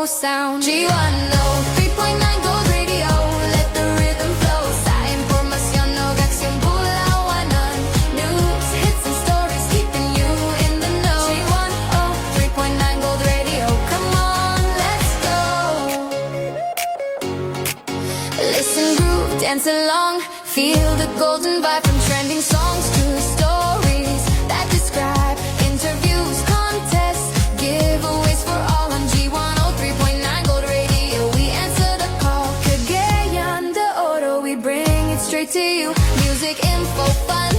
sound. G103.9 Gold Radio, let the rhythm flow. Sa impormasyon o aksyon bulawanan. News, hits and stories keeping you in the know. G103.9 Gold Radio, come on, let's go. Listen, groove, dance along. Feel the golden vibe from trending songs to stories that describe interviews, contests, giveaways for all on G103.9 Gold Radio. We answer the call, Cagayan de Oro. We bring it straight to you. Music, info, fun,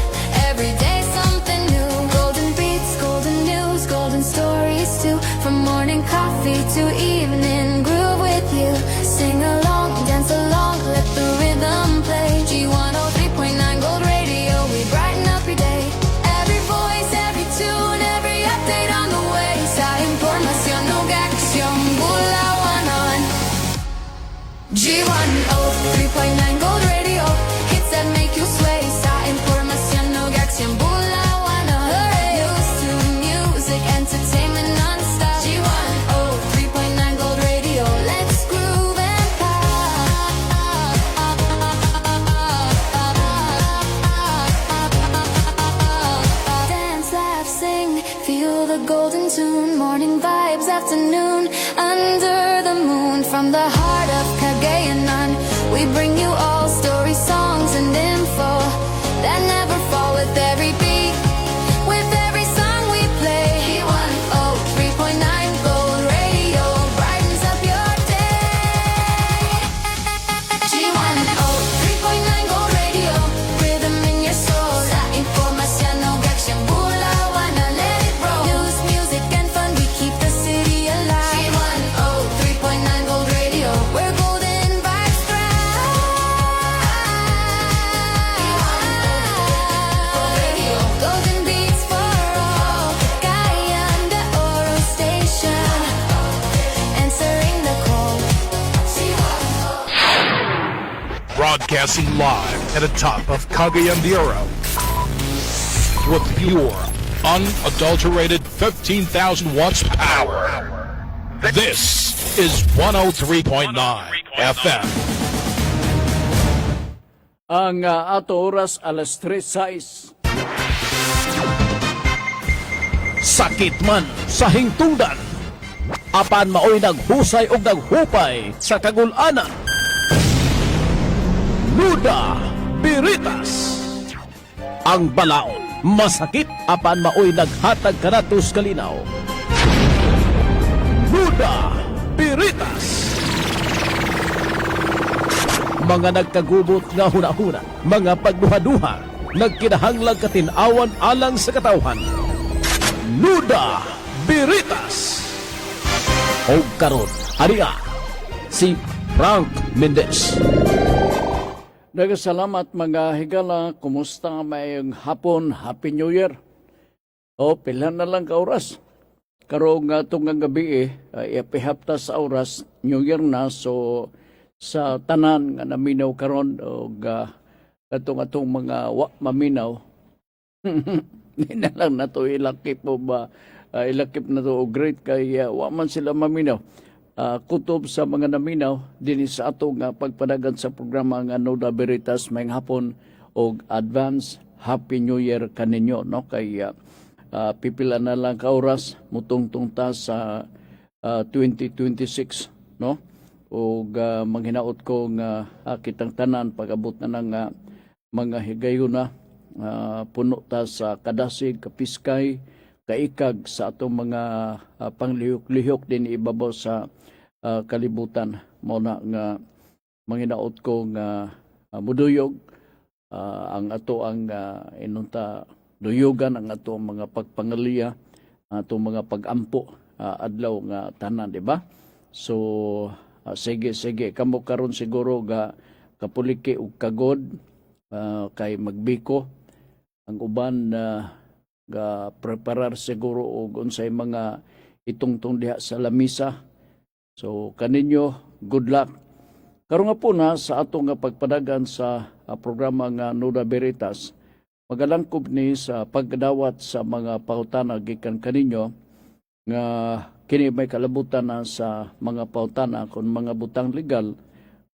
every day something new. Golden beats, golden news, golden stories too. From morning coffee to evening groove with you. Sing along, dance along, let the rhythm play. G103.9 Gold Radio, we brighten up your day. Every voice, every tune, every update on the way. Sa impormasyon o aksyon bulawanan. G103.9 Gold Radio, hits that make you sway. Sa impormasyon o aksyon bulawanan. News to music, entertainment non-stop. G103.9 Gold Radio, let's groove and pop. Dance, laugh, sing, feel the golden tune. Morning vibes, afternoon, under the moon. From the heart of Cagayanan, we bring you all stories, songs, and info that never fall. With every beat, with every song we play. G103.9 Gold Radio brightens up your day. G103.9 Gold Radio, rhythm in your soul. Sa impormasyon o aksyon bulawanan, let it roll. News, music, and fun, we keep the city alive. G103.9 Gold Radio, where golden vibes thrive. Gold Radio, golden beats for all. Cagayan de Oro Station, answering the call. Broadcasting live at the top of Cagayan de Oro with pure, unadulterated 15,000 watts power. This is 103.9 FM. Ang ato oras alas 3:06. Sakit man sa hingtungdan, apan maoy naghusay og naghupay sa kagul-anan. Nuda Biritas, ang balaod masakit apan maoy naghatag kanatos kalinaw. Nuda Biritas, mga nagkagubot nga hunahuna, mga pagduha-duha, nagkinahanglang katinawan alang sa katawhan. Nuda Biritas. O karon, hariya, si Frank Mendez. Nagasalamat mga higala, kumusta nga mayong hapon, Happy New Year. O, pila na lang ka oras. Karong nga itong gabi ipihapta sa oras, New Year na, so sa tanan nga naminaw karon o atong mga maminaw, hindi na lang na ito ilakip o ba, ilakip na ito o great kay wa man sila maminaw. Kutob sa mga naminaw din sa ato nga pagpadagan sa programa nga Nuda Biritas may hapon og advance Happy New Year kaninyo, no? Kay pipila na lang ka oras mutungtong ta sa 2026, no? Og manghinaot ko nga kitang tanan pag-abot na ng mga higayuna, puno ta sa kadasig, kapiskay, kaikag sa atong mga panglihok-lihok din ibabaw sa kalibutan. Muna nga manghinaot ko nga muduyog ang ato ang inunta duyugan ang ato mga pagpangaliya, ato mga pagampo adlaw nga tanan, di ba? So sige kamo karon siguro ga kapuliki ug kagod kay magbiko ang uban ga preparar siguro og unsay mga itungtong diha sa lamisa. So kaninyo good luck. Karon nga po na sa ato nga pagpadagan sa programa nga Nuda Biritas, magalangkob ni sa pagdawat sa mga pangutana gikan kaninyo nga kini may kalabutan na sa mga pautana kon mga butang legal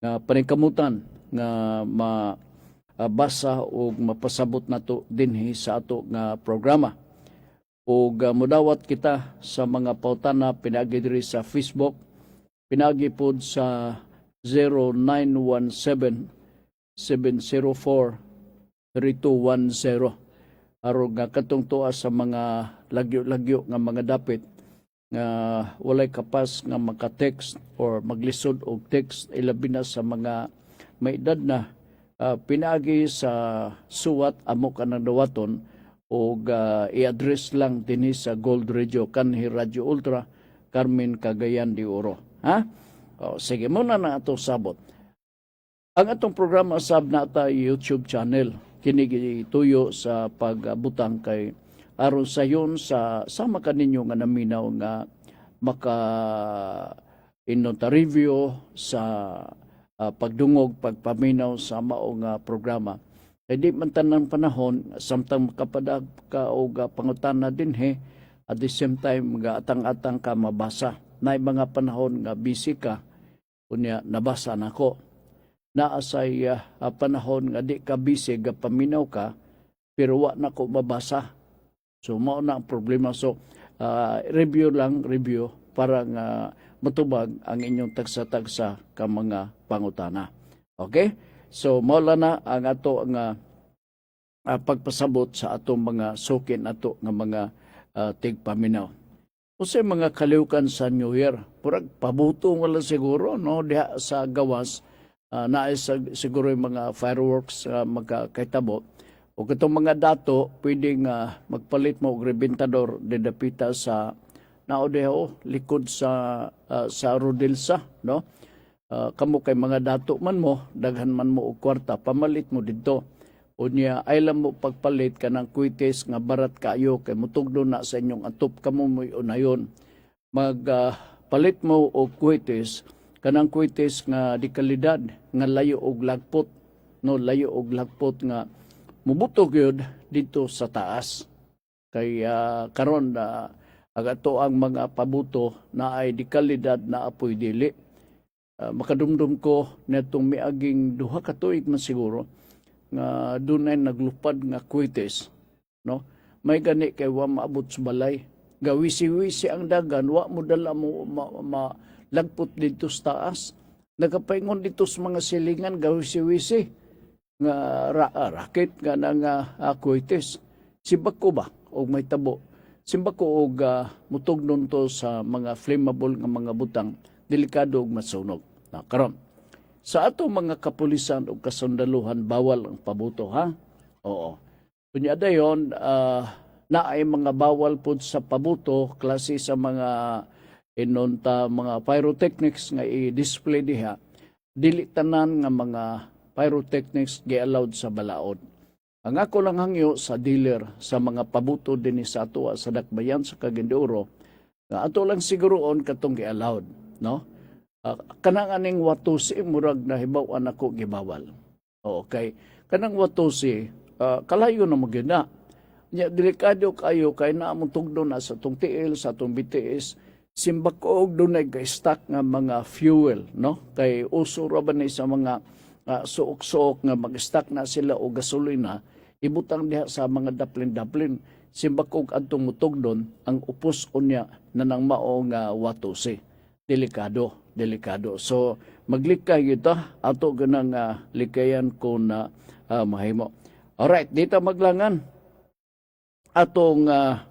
nga panikamutan nga mabasa o mapasabot nato dinhi sa ato nga programa. Ug mudawat kita sa mga pautana pinagi diri sa Facebook, pinagi pod sa 0917-704-3210 aron nga katong tuwa sa mga lagyo-lagyo nga mga dapit nga walay kapas nga maka-text or maglisod og text ilabi na sa mga may edad na pinagi sa suwat amo kanang dawaton og i-address lang dinhi sa Gold Radio kanhi Radio Ultra Carmen Cagayan de Oro. Ha? O, sige muna na ato sabot. Ang atong programa sab nata YouTube channel kini gituyo sa pagbutang kay aron sayon sa sama kaninyo nga naminaw nga maka inota review sa pagdungog pagpaminaw sa mao nga programa. Kay di man tanang panahon samtang makapadag ka og pangutana dinhi at the same time nga atang-atang ka mabasa. Nay mga panahon nga busy ka unya nabasa nako. Naasay panahon nga di ka busy ga paminaw ka pero wa nako mabasa. So mao na ang problema. So review para nga matubag ang inyong tagsa-tagsa ka mga pangutana. Okay? So mao na ang ato nga pagpasabot sa atong mga sukin ato nga mga tigpaminaw. Kasi mga kaliwkan sa New Year, purag pabuto wala siguro no diha sa gawas na siguro yung mga fireworks magkakaitabo. O katong mga dato, pwedeng magpalit mo og rebentador didapita sa naodeho likod sa Rodelsa, no? Kamo kay mga dato man mo, daghan man mo og kwarta, pamalit mo didto. Unya ay lang mo pagpalit ka ng kwites nga barat kayo kay mutugdo na sa inyong atop kamo mo unayon. Palit mo og kwites kanang kwites nga di kalidad nga layo og lagpot, no, layo og lagpot nga mubutog yun dito sa taas. Kay karon agato ang mga pabuto na ay di kalidad na apoy dili. Makadumdum ko netong miaging duha ka tuig man siguro nga dunay naglupad nga kwites, no? May gani kay wa maabot sa balay. Gawisi-wisi ang dagan, wa mo dala mo lagpot dito sa taas. Nagapaingon dito sa mga silingan gawisi-wisi nga rakit nga nang kwites. Simbak ko ba og may tabo? Simbak ko og mutugnon to sa mga flammable nga mga butang, delikado og masunog. Karon sa ato mga kapulisan o kasundaluhan, bawal ang pabuto, ha? Oo. Kunya dayon, na ay mga bawal po sa pabuto, klase sa mga inunta, mga pyrotechnics nga i-display diha. Dili tanan nga mga pyrotechnics gi-allowed sa balaod. Ang ako lang hangyo sa dealer sa mga pabuto din sa ato sa Dakbayan sa Cagayan nga ato lang siguroon katong gi-allowed, no? Kanang aning watusi murag na hibaw-an ako gibawal. Okay. Kanang watusi kalayo na magina. Nya delikado kayo kay naa mong tugdo na sa tong tiil sa tong BTS simbak og dunay ga-stock nga mga fuel, no? Kay uso ra ba ni sa mga suok-suok nga mag-stock na sila og gasolina ibutang diha sa mga daplin-daplin simbak og adtong mutugdon ang upos unya nanang mao nga watusi. Delikado. So, maglikay ito, ato ganang likayan ko na mahimo. Alright, dito maglangan. Atong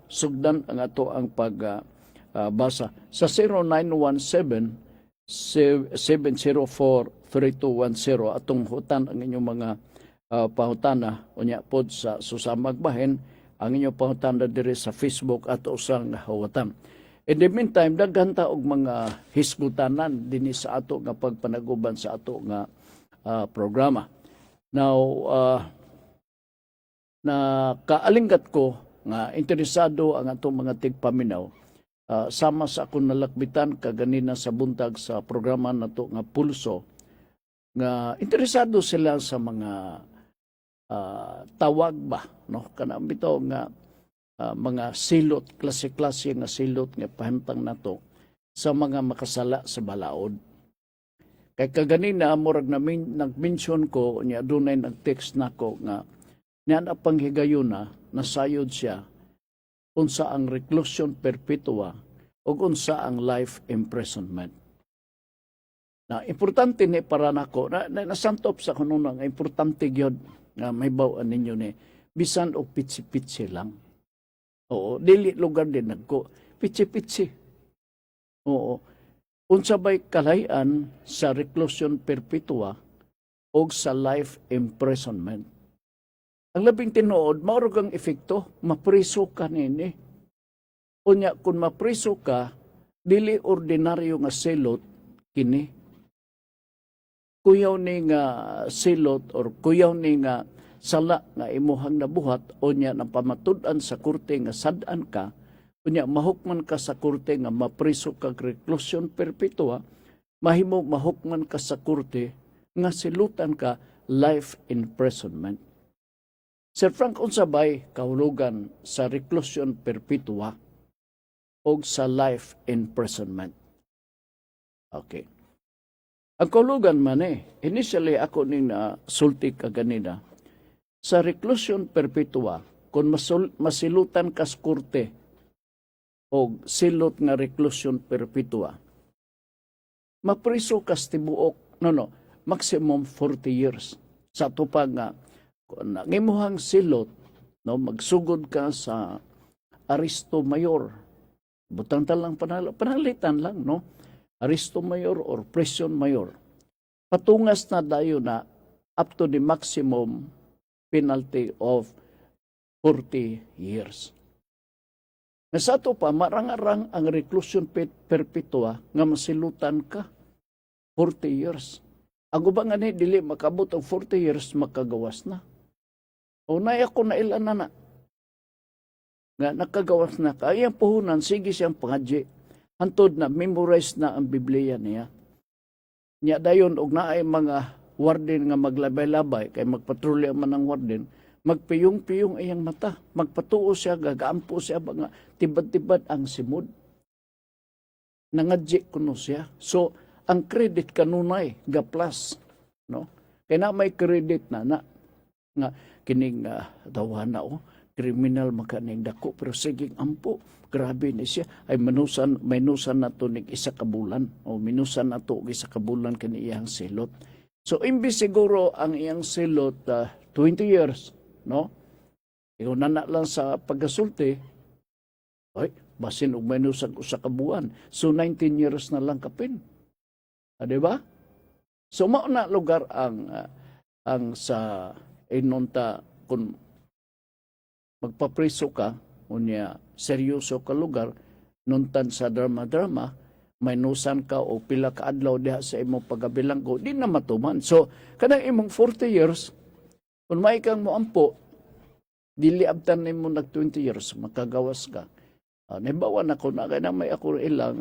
sugdan ang ato ang pagbasa. Sa 0917-704-3210, atong hutan ang inyong mga pahutana, unya pod sa susamag bahin, ang inyong pahutana diri sa Facebook at usang huwatan. In the meantime, daghan ta og mga hisgutanan dinhi sa ato nga pagpanaguban sa ato nga programa. Now, na kaalinggat ko nga interesado ang atong mga tigpaminaw sama sa akong nalakbitan kaganina sa buntag sa programa nato nga Pulso nga interesado sila sa mga tawag ba, no? Kanang bitaw nga mga silot, klase-klase nga silot nga pahimtang nato sa mga makasala sa balaod. Kay kaganina murag nag-mention ko niya dunay nag-text nako nga niyan apang higayuna nasayod siya unsa ang reclusion perpetua ug unsa ang life imprisonment. Na importante ni para nako na nasantop sa kuno nga importante gyud nga may bawaan ninyo ni bisan og pitsi-pitsi lang. Oo, dili lugar din nagko pitsi-pitsi. Oo. Unsa bay kalayan sa reclusion perpetua o sa life imprisonment. Ang labing tinuod, mao ang epekto, mapriso ka nini. Unya, kung mapriso ka, dili ordinaryo nga silot, kini. Kuyaw ni nga silot or kuyaw ni nga sala nga imuhang nabuhat, unya, nang pamatud-an sa kurte nga sad-an ka, unya, mahukman ka sa kurte nga mapriso kag reclusion perpetua, mahimo mahukman ka sa kurte nga silutan ka life imprisonment. Sir Frank, unsa bay kahulugan sa reclusion perpetua o sa life imprisonment? Okay. Ang kahulugan man initially ako ning sulti kaganina, sa reclusion perpetua, kung masilutan ka sa kurte o silot nga reclusion perpetua, mapriso ka sa tibuok, maximum 40 years. Sa tupag nga, kung nangimuhang silot, magsugod ka sa Aristo Mayor. Butang talang panalitan lang, Aristo Mayor or Prison Mayor. Patungas na dayo na up to the maximum penalty of 40 years. Sa ito pa, marang-arang ang reclusion perpetua nga masilutan ka 40 years. Ang uba nga dili makabot og 40 years makagawas na. O naya ko na ilan na nga nakagawas na ka. Ayang puhunan, sige siyang pangadji. Hantod na, memorize na ang Biblia niya. Nya dayon, og naay mga warden nga maglabay-labay, kay magpatrolya man ang warden, magpiyong-piyong iyang mata. Magpatuo siya, gagaampo siya, nga tibad-tibad ang simod. Nangadji kuno siya. So, ang credit kanunay, ga-plus. Kaya na may credit na nga kining dawan na kriminal makaning dako pero siging ampo grabe ni siya ay minusan na to nig isa ka bulan o minusan na to isa ka bulan kani iyang silot. So imbis siguro ang iyang silot 20 years, Ikaw na lang sa pagkasulti, ay basin og minusan usa ka buwan. So 19 years na lang kapin. Di ba? So mao na lugar ang sa inunta kung magpapriso ka, unya seryoso ka lugar, nuntan sa drama-drama, may nusan ka o pila ka adlaw diha sa imong pagabilanggo, di na matuman. So, kanang imong 40 years, kung may kang moampo, dili abtan nimo nag 20 years, makagawas ka. Nabawa na ko na, kaya may ako ilang,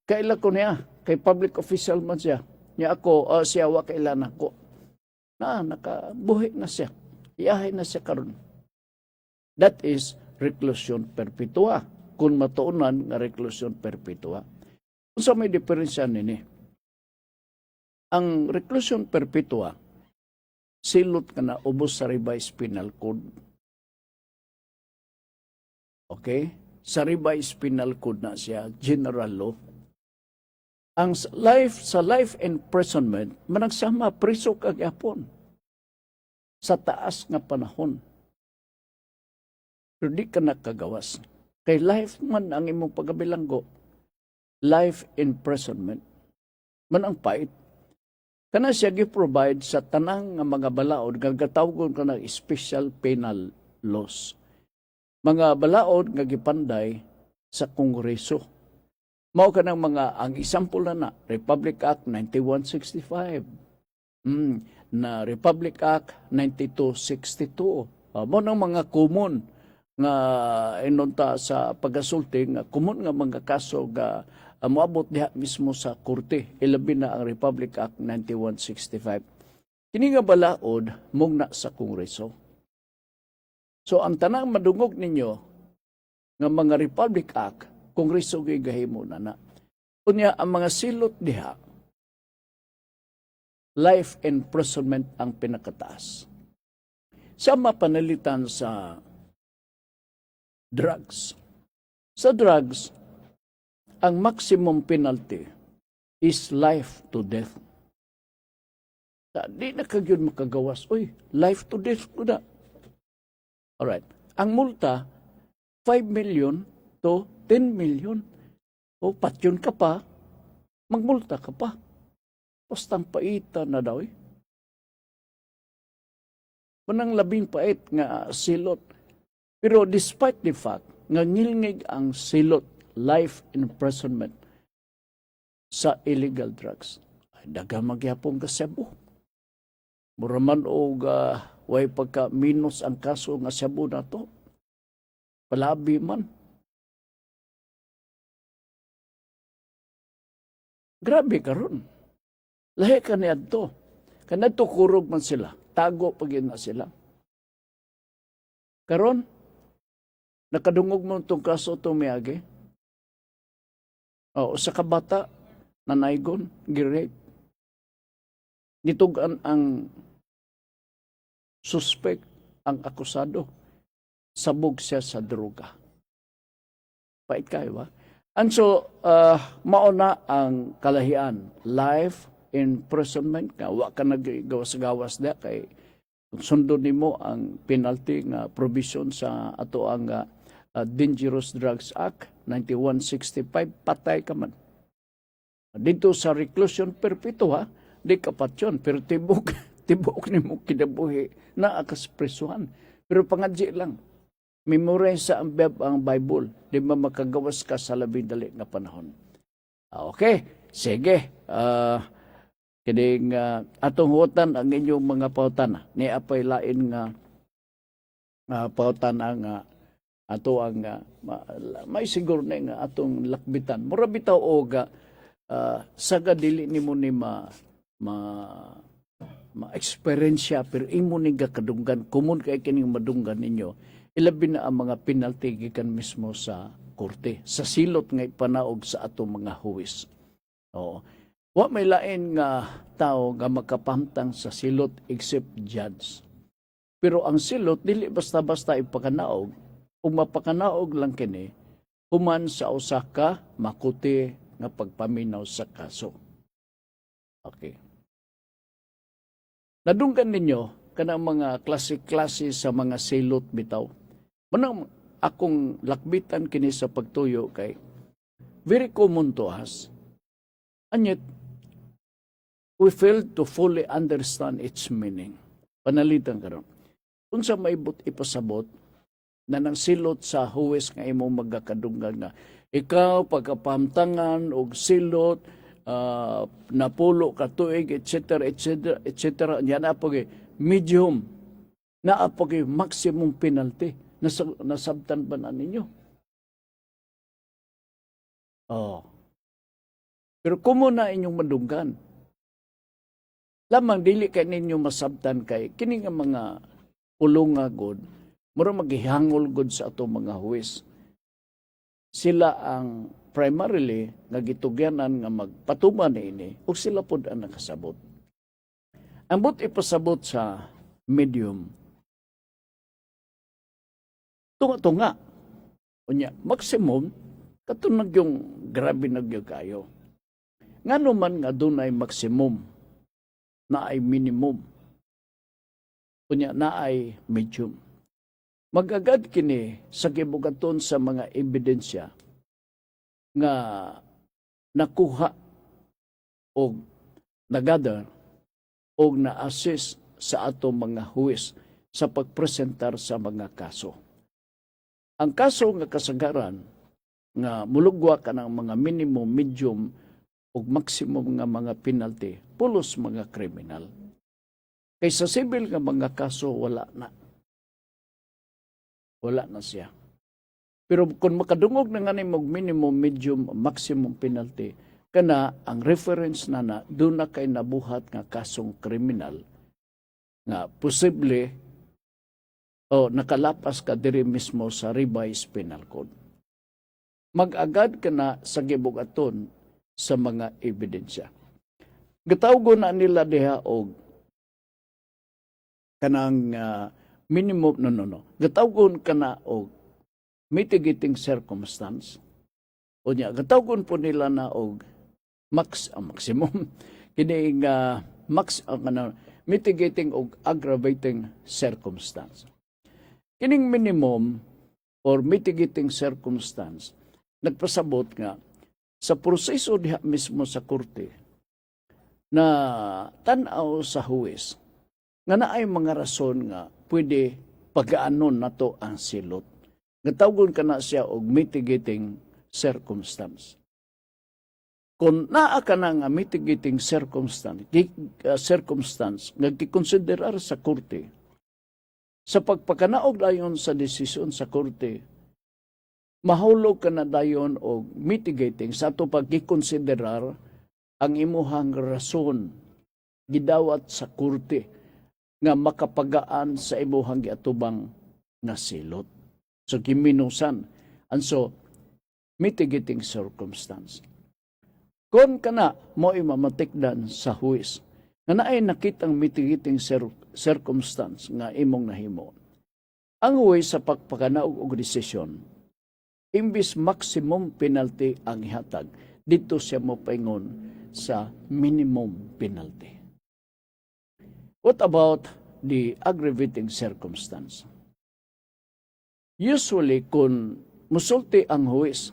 kaila ko niya, kay public official man siya. Niya ako, siya wa kailan ako. Nakabuhi na siya. Iyahay na siya karon. That is reclusion perpetua. Kung matuunan nga reclusion perpetua. Kung sa may diferensya nini, ang reclusion perpetua, silot ka na ubos sa revised penal code. Okay? Sa revised penal code na siya, general law. Ang sa life imprisonment, managsama priso kagyapon sa taas nga panahon. Pero di ka nakagawas. Kay life man ang imong pagabilanggo, life imprisonment. Man ang pait. Kana siya gi-provide sa tanang nga mga balaod, gagatawgon ka ng special penal laws. Mga balaod nga gipanday sa Kongreso. Mao ka ng ang example na Republic Act 9165, na Republic Act 9262. Mao ng mga common nga inunta sa pagasulti nga common nga mga kaso nga moabot diha mismo sa korte. Ilabi na ang Republic Act 9165. Kini nga balaod mugna sa Kongreso. So ang tanang madungog ninyo nga mga Republic Act, Kongreso gay gahimo na. Unya ang mga silot diha, life imprisonment ang pinakataas. Sama panalitan sa drugs. Sa drugs, ang maximum penalty is life to death. Di na kagyud makagawas. Uy, life to death ko na. Alright. Ang multa, 5 million to 10 million. O patyon ka pa, magmulta ka pa. Bastang paita na daw eh. Manang labing pait nga silot. Pero despite the fact nga ngilngig ang silot, life imprisonment sa illegal drugs, ay daga magyapong kasabu. Muraman o way pagka minus ang kaso nga sabu na to. Palabi man. Grabe karon. Lahi ka niya to. Kanadto kurog man sila. Tago pag na sila. Karon, nakadungog mo itong kaso tumiyagi. O, sa kabata, nanaygon, girate. Nitugan ang suspect, ang akusado. Sabog siya sa droga. Pait kayo ba? And so, mauna ang kalahian. Life imprisonment. Wa ka nagawas-gawas na kay sundo nimo ang penalty nga provision sa ato ang Dangerous Drugs Act 9165, patay ka man. Dito sa reclusion perpetua, di kapat yun, pero tibok ni mo kinabuhi na akaspresuhan. Pero pangadji lang, memorize sa ang Bible, di ba makagawas ka sa labing dali na panahon. Okay, sige. Kining atong hutan ang inyong mga pautan. Ni apay lain nga pautan ang ato ang may siguro na nga atong lakbitan. Mura bitaw og saga dili nimo ni ma-experience pero imo ni kadunggan kumun kay kining madunggan ninyo. Ilabi na ang mga penalty gikan mismo sa korte, sa silot nga ipanaog sa atong mga huwis. Oo. Wa may lain nga tao nga makapamtang sa silot except judge. Pero ang silot dili basta-basta ipakanaog, ug mapakanaog lang kini human sa usa ka makuti nga pagpaminaw sa kaso. Okay. Nadunggan ninyo kanang mga klase-klase sa mga silot bitaw. Manang akong lakbitan kini sa pagtuyo kay very common to us. And yet, we fail to fully understand its meaning. Panalitan karon. Unsa maibot ipasabot na nang silot sa huwes nga imo magakadunggan nga ikaw pagkapamtangan og silot napulo ka tuig etc. Yan na po medium na po maximum penalty nasabtan ba na ninyo? Oh. Pero kumo na inyong madunggan. Lamang dili kay ninyo masabtan kay kini nga mga ulong nga god, mura maghihangol god sa ato mga huwes. Sila ang primarily nga gitugyanan nga magpatuman ini ug sila pod ang nakasabot. Ang but ipasabot sa medium. Tunga-tunga. Unya, maximum katunag yung grabe nagyo kayo. Ngano man nga dunay maximum na ay minimum. Kunya na ay medium. Magagad kini sa gibugaton sa mga ebidensya nga nakuha o nagather o na-assist sa ato mga huwis sa pagpresentar sa mga kaso. Ang kaso nga kasagaran nga mulugwa ka ng mga minimum, medium o maximum nga mga penalty pulos mga kriminal. Kay sa civil nga mga kaso wala na. Wala na siya. Pero kung makadungog na nga mag minimum, medium, maximum penalty, kana ang reference na doon na kay nabuhat nga kasong kriminal nga posible o nakalapas ka diri mismo sa revised penal code. Mag-agad ka na sa gibugaton sa mga ebidensya. Gitawgo na nila diha og kanang minimum gitawgon ka na og mitigating circumstance. O niya, gitawgon po nila na og maximum kini mitigating og aggravating circumstance. Kining minimum or mitigating circumstance nagpasabot nga sa proseso diha mismo sa korte na tan-aw sa huwes nga naay mga rason nga pwede pagaanon nato ang silot. Gatawgon ka na siya og mitigating circumstance. Kung naa ka na nga mitigating circumstance nga gikonsiderar sa korte sa pagpakanaog dayon sa desisyon sa korte, mahulog ka na dayon og mitigating sa ato pagkikonsiderar ang imuhang rason gidawat sa korte nga makapagaan sa imuhang giatubang nga silot. So giminusan. And so, mitigating circumstance. Kung kana mo imamatikdan sa huwis, nga naay nakitang mitigating circumstance nga imong nahimo. Ang huwis sa pagpakanaog og desisyon, imbis maximum penalty ang ihatag, dito siya mo paingon sa minimum penalty. What about the aggravating circumstance? Usually, kung musulti ang huwis,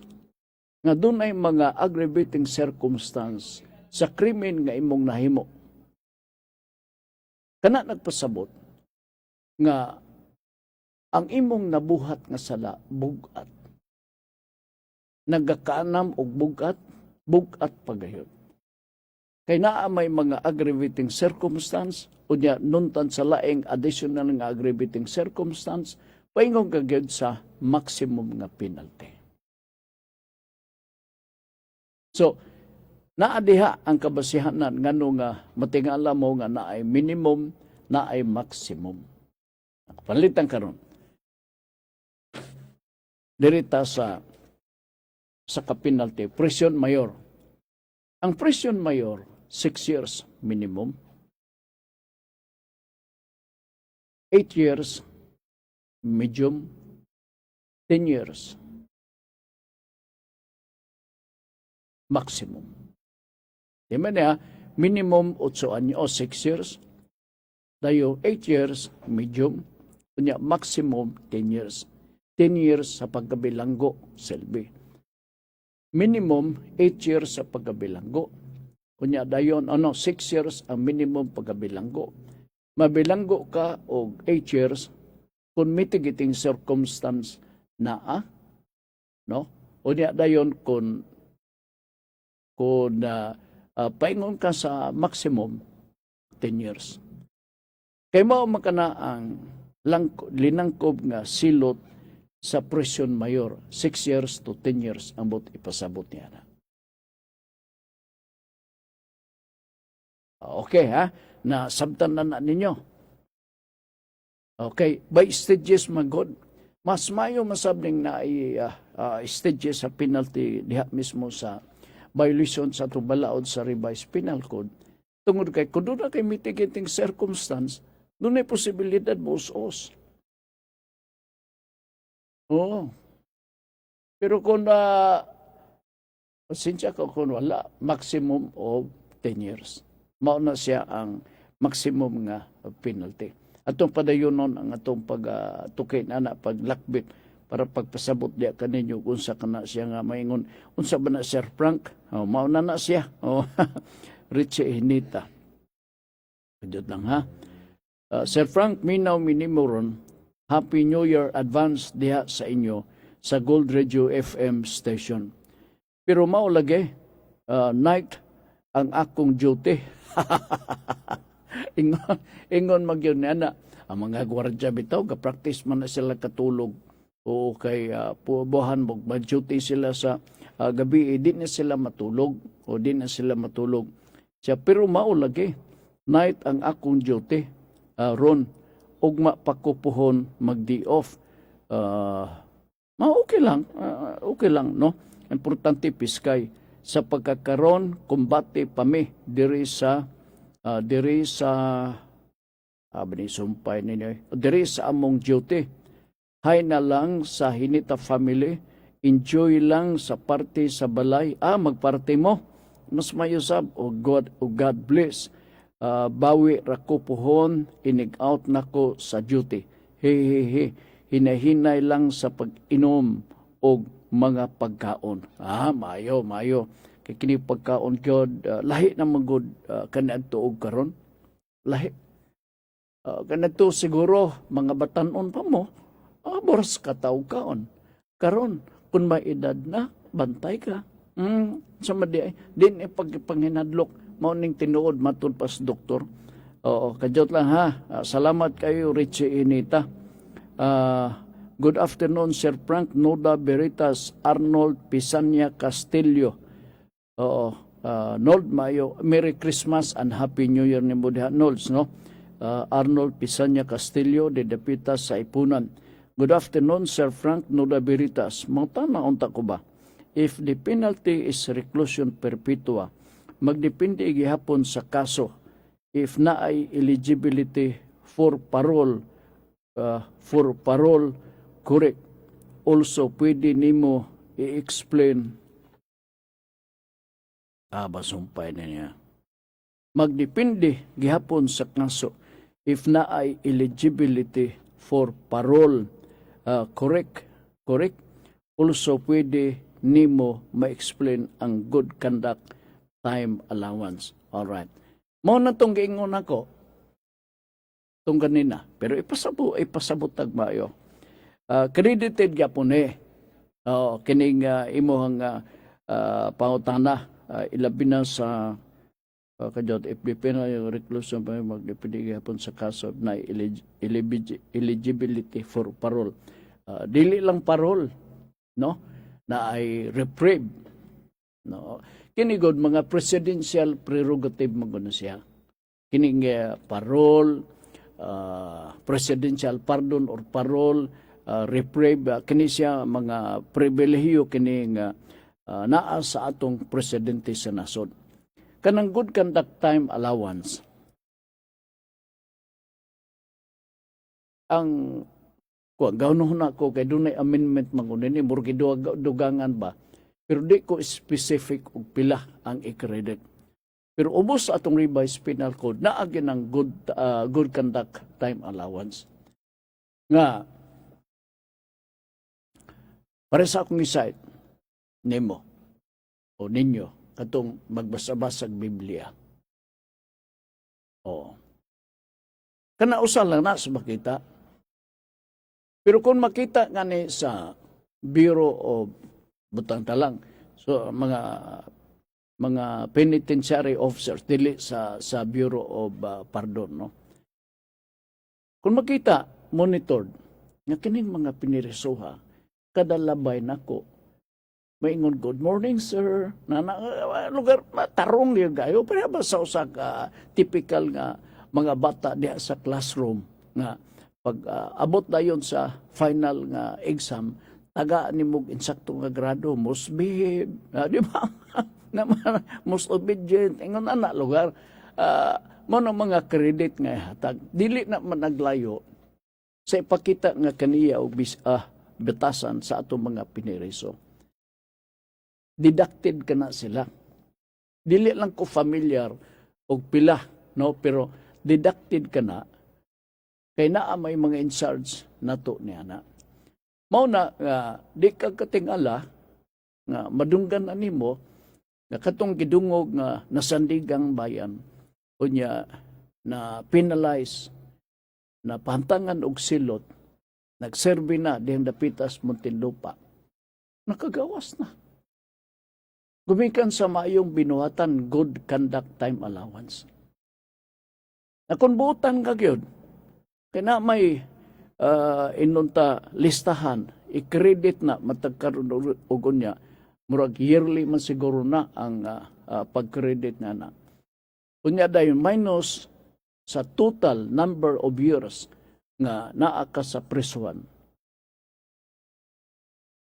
nga doon ay mga aggravating circumstance sa krimen nga imong nahimo, kana nagpasabot nga ang imong nabuhat nga sala, bugat. Nagakanam og bugat pagayod. Kay naa may mga aggravating circumstance, unya nuntan sa laing additional nga aggravating circumstance, paingong kagad sa maximum nga penalty. So, naadiha ang kabasihanan ngano nga matingala mo nga naay minimum, naay maximum. Palitan karon. Dirita sa kapinalty, presyon mayor. Ang presyon mayor, 6 years minimum. 8 years medium. 10 years maximum. Di man niya, minimum 8 anyo o 6 years. Dayo 8 years medium. Kunya maximum 10 years. 10 years sa pagkabilanggo, selby. Minimum 8 years sa pagkabilanggo. Kunya dayon 6 years ang minimum pagkabilanggo. Mabilanggo ka og 8 years kung mitigating circumstance naa, no? Unya dayon kung paingon ka sa maximum 10 years. Kay mao makana ang linangkob nga silot sa presyon mayor, 6 years to 10 years ang bot ipasabot niya na. Okay ha, na sabtan na ninyo. Okay, by stages magod. Mas mayo masabning na stages sa penalty diha mismo sa violation sa tubalaod sa revised penal code. Tungod kay kung doon na kay mitigating circumstance, doon ay posibilidad mo us-us. Oo. Pero kung pasensya ko kung wala, maximum of 10 years. Mauna siya ang maximum nga penalty. Atong padayonon ang atong pagtukay na paglakbit para pagpasabot diya kaninyo unsa kana siya nga maingon. Unsa ba na Sir Frank? Mauna na siya. Richie Hinita. Kadiyot lang ha. Sir Frank, minaw minimuron. Happy New Year advance diha sa inyo sa Gold Radio FM station. Pero mao lagi, night ang akong duty. ingon magyud na ang mga gwardiya bitaw ga-practice man na sila katulog o kay buhan mo duty sila sa gabi di na sila matulog siya pero mao lagi night ang akong duty ron ugma pakupuhon mag-day off. Okay lang, no? Importante piskay sa pagkakaron kumbate pami diri sa sumpay ninyo, diri sa among duty. Hay na lang sa Hinita family, enjoy lang sa party sa balay. Magparty mo, mas mayusab o God bless. Bawi ra ko puhon, inig out nako sa duty. Hinahinay lang sa pag-inom og mga pagkaon. Mayo. Kay kini pagkaon gyud lahi na magud kaniadto og karon. Lahi. Ganito siguro mga batanon pa mo, boras ka tao kaon. Karon kun may edad na, bantay ka. Sa din pagpanginadlok mao ning tinuod matud pas doktor. Kajot lang ha. Salamat kayo Richie Inita. Good afternoon, Sir Frank, Noda Veritas, Arnold Pisania Castillo. Nold Mayo, Merry Christmas and Happy New Year ni Budiha Nolds, no? Arnold Pisania Castillo, de Dapitas sa Ipunan. Good afternoon, Sir Frank, Noda Veritas. Mangtana unta ko ba? If the penalty is reclusion perpetua, magdepende gihapon sa kaso. If naay eligibility for parole, correct. Also, pwede nimo i-explain. Basumpay na niya. Magdepende gihapon sa kaso. If naay eligibility for parole, correct. Also, pwede nimo ma-explain ang good conduct time allowance. Alright. Mao na itong giingon ako. Itong ganina. Pero ipasabot tagmayo. Credited gyapon kining imuhang pangutana ilabi na sa kajot FDP na yung reclusion pa magdepende gyapon sa kaso na eligibility for parole. Dili lang parole, no? Na ay reprieve, no? Kini god mga presidential prerogative mo siya. Kining parole, presidential pardon or parole, reprieve, kini siya mga pribilehiyo kini nga naa sa atong presidente sa nasod. Kanang good conduct time allowance. Ang gawnon na ko kay dunay amendment mangunin ni murgi dugangan ba. Pero di ko specific og pila ang i-credit. Pero ubos atong revised penal code naa ginang good conduct time allowance. Nga para sa akong isite, nimo o ninyo, katong magbasa-basag Biblia. Kanausan lang na sa makita. Pero kung makita nga ni sa Bureau of Butang Talang, so mga penitentiary officers, dili sa Bureau of Pardon, no? Kung makita, monitored, nga kining mga pinirisoha, kada labay nako maingon good morning sir lugar tarong niya gayo pero ba sa usa ka typical nga mga bata diha sa classroom nga pag abot dayon sa final nga exam taga nimog insakto nga grado most behave di ba most obedient ingon ana lugar mo no mga credit nga hatag dili na man naglayo sa ipakita nga kaniya og betasan sa atong mga piniriso. Deducted ka na sila. Dili lang ko familiar og pila, no? Pero deducted ka na kay naa may mga in charge nato niya na. Mao na di ka katingala nga madunggan na nimo nga katong gidungog nga nasandigang bayan unya na penalize na pantangan og silot nagserbi na dihang Dapitas Muntinlupa, nakagawas na. Gumikan sa maayong binuhatan good conduct time allowance. Nakunbutan ka yun, kaya may inunta listahan, i-credit na matagkaroon og unya, murag yearly man siguro na ang pag-credit na. Unya dayon minus sa total number of years nga naa ka sa prisuhan,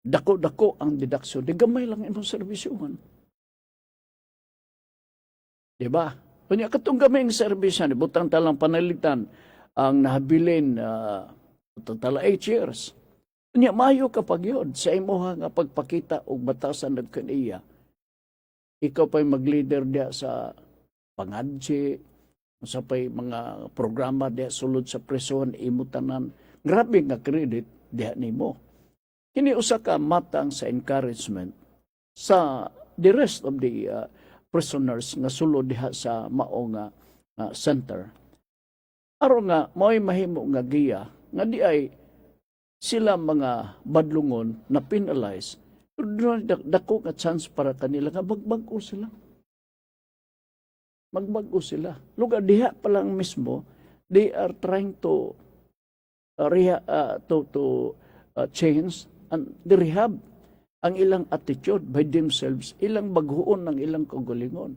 dako-dako ang deduction, di gamay lang imong serbisyuhan. Diba? Kanya katong gamay ang serbisyon, butang talang panalitan ang nahabilin tala 8 years. Kanya mayo kapag yun, sa imuha nga pagpakita o batasan ng kaniya, ikaw pa'y mag-leader diya sa pangadji, sa pa'y mga programa diya sulod sa prison, imutanan, grabe nga credit diya nimo. Kini usa ka matang sa encouragement sa the rest of the prisoners nga sulod diha sa mao nga center. Aron nga mo'y mahimo nga giya nga di ay sila mga badlungon na penalize, pero dako nga chance para kanila nga magbago sila. Magbago sila. Lugar diha pa lang mismo, they are trying to change and rehab ang ilang attitude by themselves, ilang baghuon ng ilang kagalingon.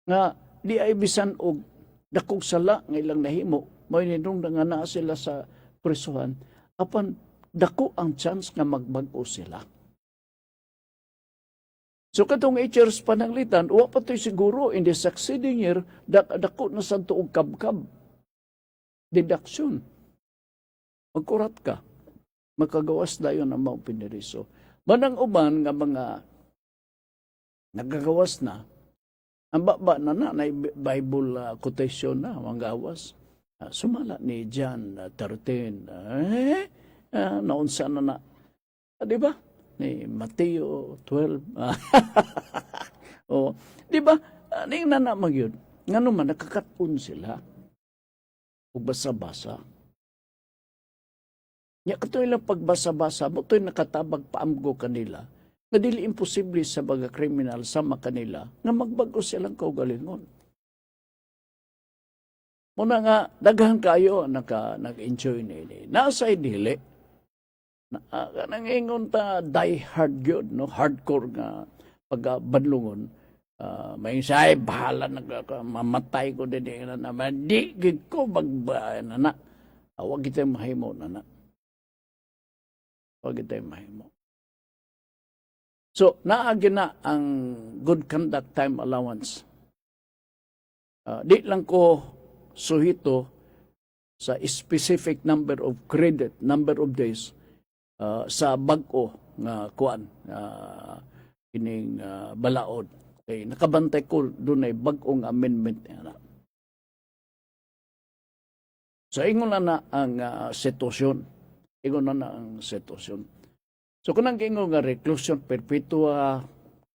Nga di ay bisan og dakog sala nga ilang nahimo, may nindong nga naa sila sa prisuhan, apan dako ang chance nga magbago sila. So katong 8 years pananglitan, wa pa to'y siguro in the succeeding year, dako na sa tuog kabkab. Deduction. Magkurat ka. Makagawas dayon ang mga piniriso. Manang uban nga mga nagagawas na, ang baba na Bible quotation na, manggawas. Sumala ni John 13, naunsa na. Di ba? Ni Mateo 12. Di ba? Ning na magyud. Nga naman, nakakatun sila. O basa-basa. Nya kato ilang pagbasa-basa, mo to'y nakatabag paamgo kanila, nga dili imposible sa mga kriminal sama kanila, nga magbago silang kaugalingon. Muna nga, daghan kayo nag-enjoy nini. Nasa dili, nangingon ta die hard yun, no? Hardcore nga pagbanlungon. May say, bahala, mamatay ko din na naman. Di ko na. Huwag kita mahimo na. Huwag kita mahimo. So, naagi na ang good conduct time allowance. Di lang ko suhito sa specific number of credit, number of days, sa bag-o nga kuan kining balaod. Okay, nakabantay ko doon ay bag-ong amendment na. So ingon na ang sitwasyon. Ingon na ang sitwasyon. So kunang ingon nga reclusion perpetua,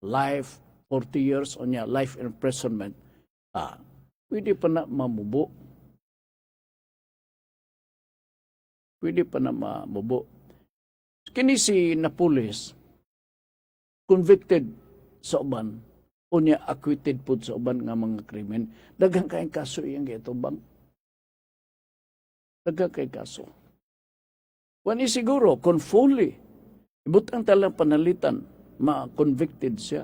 life 40 years o niya life imprisonment, pwede pa na mamubo. Pwede pa na mamubo. Kini si Napoles, convicted sa uban, o niya acquitted po sa uban nga mga krimen, daghang kayong kaso iyang gitubang. Daghang kayong kaso. Wani siguro, kung fully, ibutang talang panalitan, ma-convicted siya,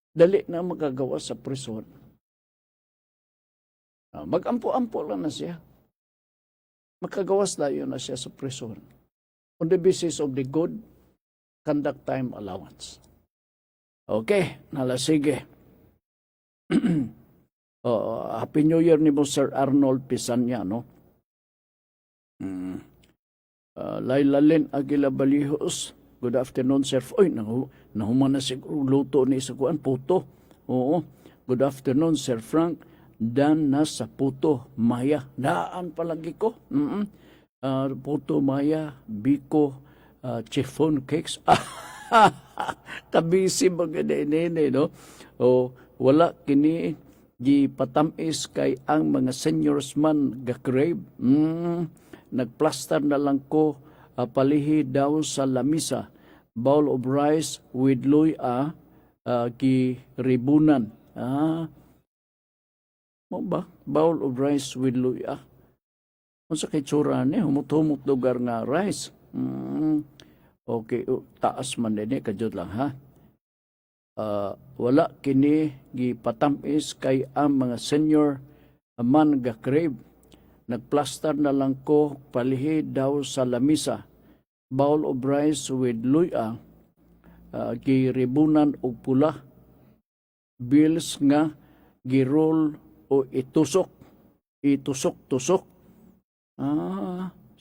dali na magagawa sa prison. Mag-ampo-ampo lang na siya. Makagawas tayo na siya sa prison. On the basis of the good conduct time allowance. Okay, nalasige. Happy New Year ni mo, Sir Arnold Pisanya, no? Laylalin Aguila Balihos. Good afternoon, Sir. Oy, nahuman na siguro luto ni sa kuan, puto. Oo. Good afternoon, Sir Frank. Dan na sa puto, Maya. Daan palagi ko. Puto Maya, Biko, chiffon cakes. Kabisi mga nene, no? Wala kini gipatamis kay ang mga seniors man ga-crave. Nagplaster na lang ko palihi daw sa lamisa. Bowl of rice with luya kiribunan. Mo ba? Bowl of rice with luya. Kung sa kitsura ni, humut-humut lugar nga rice. Okay, taas man din kadyot lang ha. Wala kini gipatamis kay ang mga senior man ga-crave. nagplaster na lang ko palihid daw sa lamisa. Bowl of rice with luya, giribunan og pula. Bills nga girol o itusok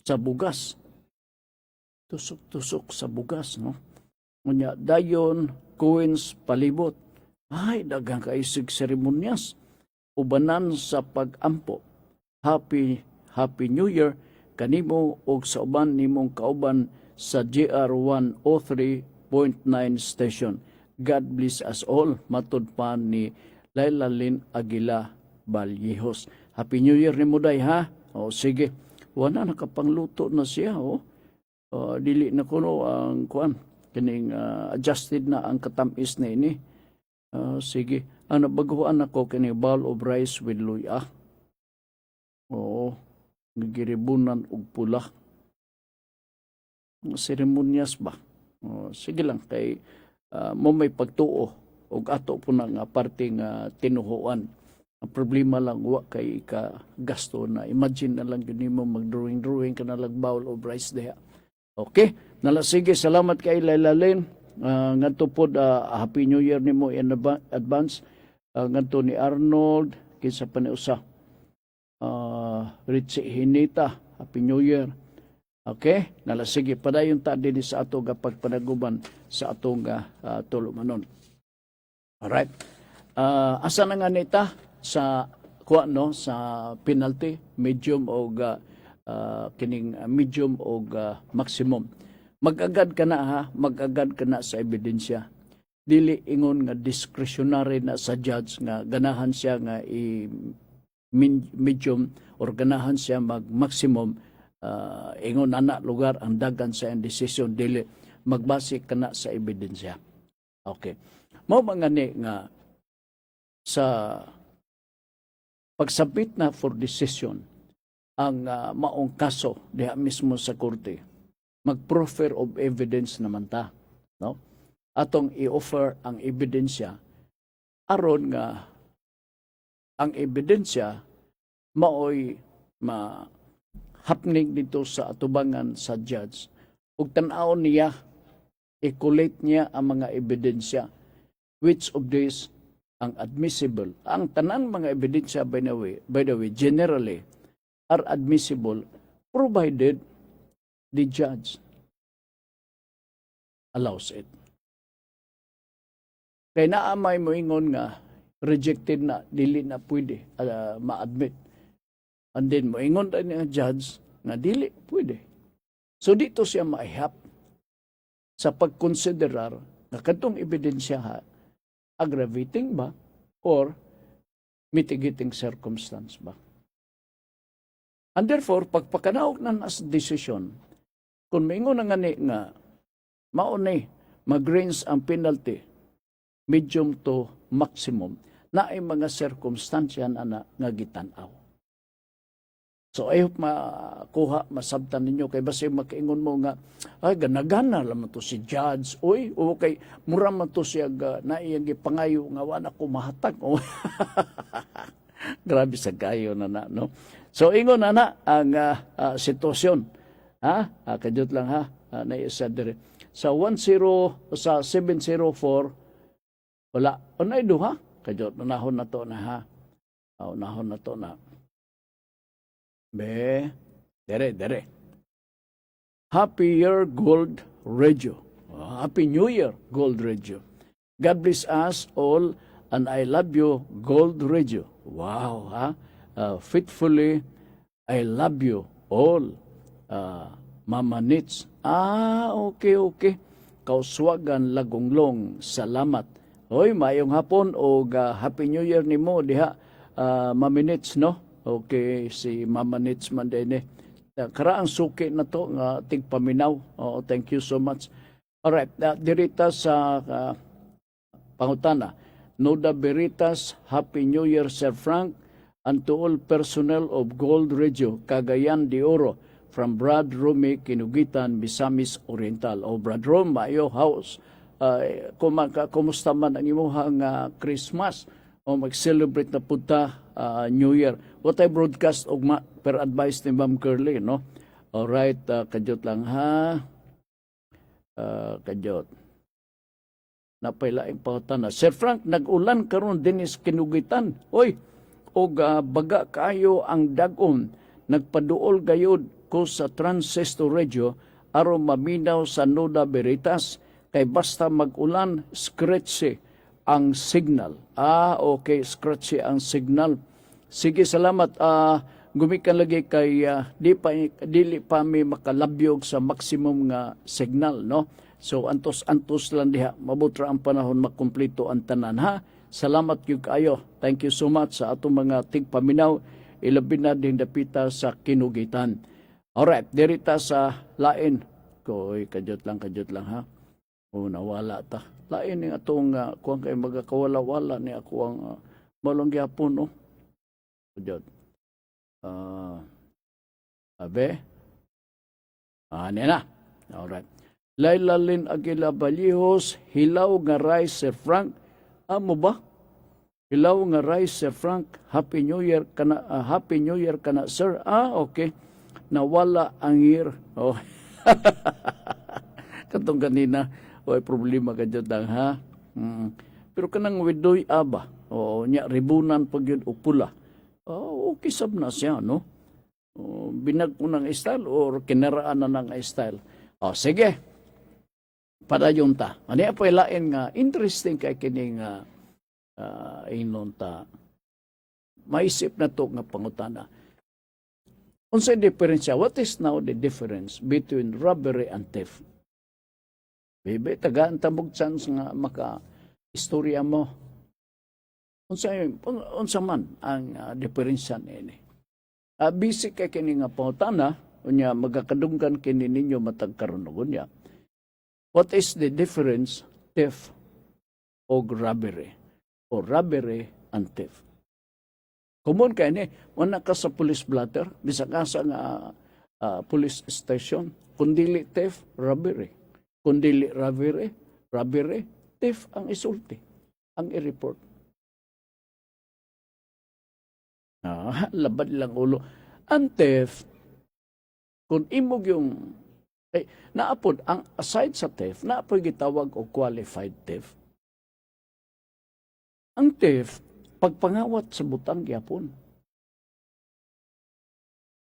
sa bugas. Tusok sa bugas, no? Unya dayon coins palibot. Ay, daghang kaisig seremonyas. Ubanan sa pag-ampo. Happy New Year kanimo og sa uban nimong kauban sa GR 103.9 station. God bless us all. Matud pa ni Laila Lynn Aguila Valjijos. Happy New Year ni Muday, ha? O sige. Wala nakapangluto na siya, dili na kuno ang kuan. Kining adjusted na ang katamis na ini. Sige. Ang nabaguhan ako kining bowl of rice with luya. Oo. Gigiribunan og pula. Seremonyas ba? Sige lang kay mo may pagtuo og ato po ng parting tinuhuan. Ang problema lang wa kay ka gasto na imagine na lang yun mo mag-drawing ka na lang bowl of rice diha. Okay? Sige, salamat kay Laila Lynn. Ngadto pod Happy New Year nimo in advance. Ngadto ni Arnold kinsa pa ni usa. Richie Hinita, Happy New Year. Okay? Sige, padayon ta din sa ato kapag panaguban sa atong tulumanon. Alright. Asa na nga nita sa sa penalty, medium o kining medium o maximum. Mag-agad ka na mag-agad ka na sa ebidensya. Dili ingon nga discretionary na sa judge nga ganahan siya nga medium or ganahan siya mag-maximum. Ingon anak lugar ang dagan sa decision, dili magbase ka na sa ebidensya. Okay. Mao mga ni nga sa pagsabit na for decision ang maong kaso diha mismo sa korte, mag-proffer of evidence naman ta, no? Atong i-offer ang ebidensya aron nga ang ebidensya maoy happening dito sa atubangan sa judge ug tan-aw niya, i-collate niya ang mga ebidensya, which of these ang admissible. Ang tanan mga ebidensya by the way generally are admissible provided the judge allows it. Kaya naamay mo ingon nga rejected na, dili na pwede ma-admit. And then mo ingon din nga judge nga dili pwede. So dito siya maihap sa pagkonsiderar nga kadtong ebidensya aggravating ba or mitigating circumstance ba. And therefore, pagpakanaog na as decision, kung maingon na nga mauni mag-range ang penalty medium to maximum na ay mga circumstansya na nga gitanaw. So I hope masabtan ninyo kay basi makaingon mo nga ay ganagana lamang to si judge o kay mura man to siya naiyang gipangayo nga wala ko mahatag. Grabe sa kayo na no. So ingon na ang sitwasyon. Kadiyot lang na isa dire. Sa 704 wala. Unay duha kadiyot unahon na to na unahon na to na. Dere. Happy Year Gold Radio. Happy New Year Gold Radio. God bless us all and I love you Gold Radio. Wow, faithfully I love you all. Mama Nits. Okay. Kauswagan Lagonglong. Salamat. Hoy, mayong hapon o Happy New Year nimo diha Mama Nits, no? Okay, si Mama Nits Mandene. Karaang suki na to nga tigpaminaw. Thank you so much. Alright, dirita sa pangutana. Noda Veritas, Happy New Year Sir Frank, and to all personnel of Gold Radio, Cagayan de Oro, from Brad Rome, Kinugitan, Misamis Oriental. Brad Rome, mayo house. Kumusta man ang imuhang Christmas? o mag-celebrate na punta New Year. What I broadcast og per advice ni Ma'am Curly, no? Alright, kadyot lang ha. Kadyot. Napailaing pautan na. Sir Frank, nag-ulan karon dinis kinugitan. Oy, og baga kayo ang dagon. Nagpaduol gayod ko sa transistor radio aron maminaw sa Nuda Veritas. Kay basta mag-ulan, scratchy ang signal. Okay, scratchy ang signal. Sige, salamat. Gumikan lagi kay dili pa mi makalabyog sa maximum nga signal, no? So antos lang diha, mabutra ang panahon makumpleto ang tanan ha. Salamat gyud kayo. Thank you so much sa atong mga tigpaminaw, ilabi na din dapita sa kinugitan. Alright, dirita sa lain. Koy kadyot lang ha. Nawala ta. Lain ning atong kuan kay magakawala-wala ni ako ang malong gyapon, no. Kadyot. Nena. Alright. Laila Lynn Aguila Balihos, hilaw nga rice, Sir Frank. Amo ba? Hilaw nga rice, Sir Frank. Happy New Year kana, sir. Okay. Nawala ang year. Oh. Katong kanina, problema ka dyan ha. Pero kanang widoy aba, nya ribunan pag yun o pula. Okay sab na siya, no? Binag mo ng style or kinaraan na ng style. Sige. Padayon ta. Ano po ilain nga interesting kay kining inon ta. Maisip na to nga pangutana. Unsa diferensya? What is now the difference between robbery and theft? Bebe, tagaan tabog chance nga maka-istorya mo. Unsa man ang diferensya niini. Basic kay kini nga pangutana, unya magakadunggan kini ninyo matag karon niya. What is the difference theft o robbery? O robbery and theft. Common kay ni, wala ka sa police blotter, bisa ka sa police station, kundili theft, robbery. Kundili robbery, theft ang isulti, ang i-report. Labad lang ulo. Ang theft, kung imog yung naapod, ang aside sa theft, naapod gitawag o qualified theft. Ang theft, pagpangawat sa butang gyapon.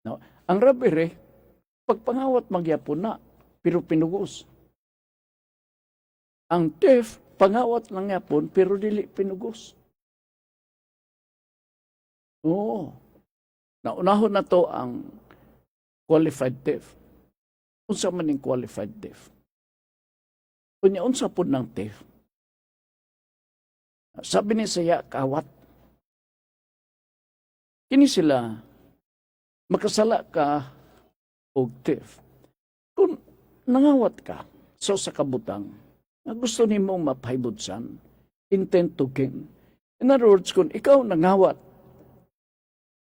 No? Ang robbery, pagpangawat magyapon na, pero pinugos. Ang theft, pangawat lang yapon, pero dili pinugos. Naunahon na to ang qualified theft. Unsa man ning qualified theft? Unya unsa pud ng theft? Sabi ni saya kawat. Kini sila makasala ka og theft. Kung nangawat ka sa kabutang, nga gusto nimong mapahibutan, intent to gain. In other words, kung ikaw nangawat,